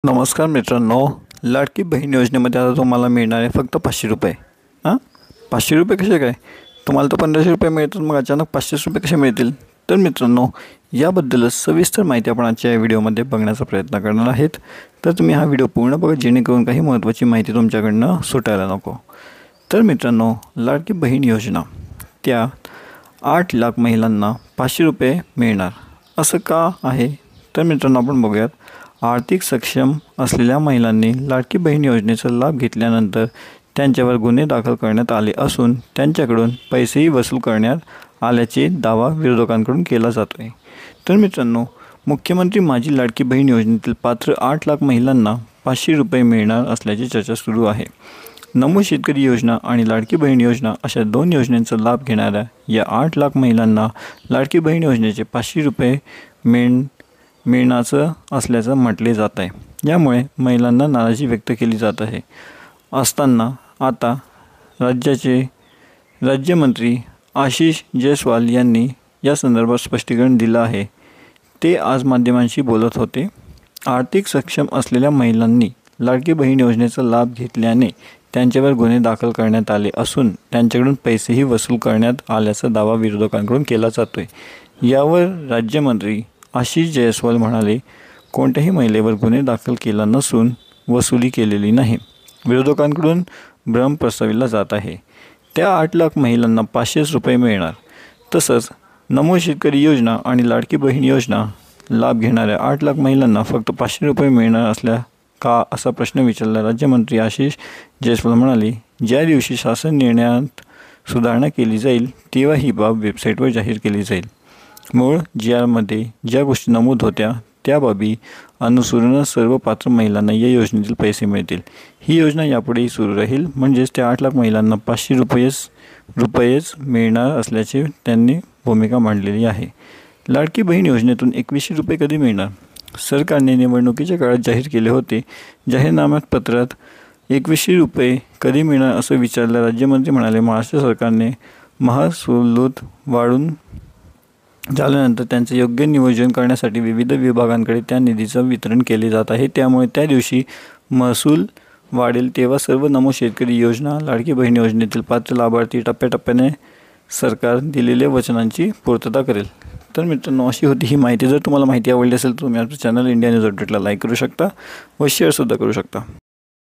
नमस्कार मित्रांनो, लाडकी बहीण योजनेमध्ये आता तुम्हाला मिळणार आहे फक्त 500 रुपये। 500 रुपये कसे काय? तुम्हाला तर 1500 रुपये मिळतात, मग अचानक 500 रुपये कसे मिळतील? तर मित्रांनो, याबद्दलच सविस्तर माहिती आपण आजच्या व्हिडिओमध्ये बघण्याचा प्रयत्न करणार आहोत। तर तुम्ही हा व्हिडिओ पूर्ण बघा, जेणेकरून काही महत्त्वाची माहिती तुमच्याकडनं सुटायला नको। तर मित्रांनो, लाडकी बहीण योजना त्या 8 लाख महिलांना 500 रुपये मिळणार, असं का आहे? तर मित्रांनो, आपण बघूयात। आर्थिक सक्षम असलेल्या महिलांनी लाडकी बहीण योजनेचा लाभ घेतल्यानंतर त्यांच्यावर गुन्हे दाखल करण्यात आले असून त्यांच्याकडून पैसेही वसूल करण्यात आल्याचे दावा विरोधकांकडून केला जातो आहे। तर मित्रांनो, मुख्यमंत्री माझी लाडकी बहीण योजनेतील पात्र 8 लाख महिलांना 500 रुपये मिळणार असल्याची चर्चा सुरू आहे। नमो शेतकरी योजना आणि लाडकी बहीण योजना अशा दोन योजनांचा लाभ घेणाऱ्या या 8 लाख महिलांना लाडकी बहीण योजनेचे 500 रुपये मिळण्याचं असल्याचं म्हटले जात आहे। यामुळे महिलांना नाराजी व्यक्त केली जात आहे असताना आता राज्याचे राज्यमंत्री आशिष जयस्वाल यांनी या संदर्भात स्पष्टीकरण दिलं आहे। ते आज माध्यमांशी बोलत होते। आर्थिक सक्षम असलेल्या महिलांनी लाडकी बहीण योजनेचा लाभ घेतल्याने त्यांच्यावर गुन्हे दाखल करण्यात आले असून त्यांच्याकडून पैसेही वसूल करण्यात आल्याचा दावा विरोधकांकडून केला जातोय। यावर राज्यमंत्री आशिष जयस्वाल म्हणाले, कोणत्याही महिलेवर गुन्हे दाखल केला नसून वसुली केलेली नाही। विरोधकांकडून भ्रम पसरविला जात आहे। त्या 8 लाख महिलांना 500 रुपये मिळणार। तसंच नमो शेतकरी योजना आणि लाडकी बहीण योजना लाभ घेणाऱ्या 8 लाख महिलांना फक्त 500 रुपये मिळणार असल्या का, असा प्रश्न विचारला। राज्यमंत्री आशिष जयस्वाल म्हणाले, ज्या दिवशी शासन निर्णयात सुधारणा केली जाईल तेव्हा ही बाब वेबसाईटवर जाहीर केली जाईल। मूळ GRमध्ये ज्या गोष्टी नमूद होत्या त्या बाबी अनुसरून सर्व पात्र महिलांना या योजनेतील पैसे मिळतील। ही योजना यापुढेही सुरू राहील, म्हणजेच त्या 8 लाख महिलांना 500 रुपयेच मिळणार असल्याचे त्यांनी भूमिका मांडलेली आहे। लाडकी बहीण योजनेतून 2100 रुपये कधी मिळणार? सरकारने निवडणुकीच्या काळात जाहीर केले होते। जाहीरनाम्यात पत्रात 2100 रुपये कधी मिळणार असं विचारलं। राज्यमंत्री म्हणाले, महाराष्ट्र सरकारने महसूलात वाढून झाल्यानंतर त्यांचे योग्य नियोजन करण्यासाठी विविध विभागांकडे त्या निधीचं वितरण केले जात आहे। त्यामुळे त्या दिवशी महसूल वाढेल तेव्हा सर्व नमो शेतकरी योजना, लाडकी बहीण योजनेतील पात्र लाभार्थी टप्प्याटप्प्याने सरकार दिलेल्या वचनांची पूर्तता करेल। तर मित्रांनो, अशी होती ही माहिती। जर तुम्हाला माहिती आवडली असेल तर तुम्ही आपल्या चॅनल इंडिया न्यूज अपडेटला लाईक करू शकता व शेअरसुद्धा करू शकता।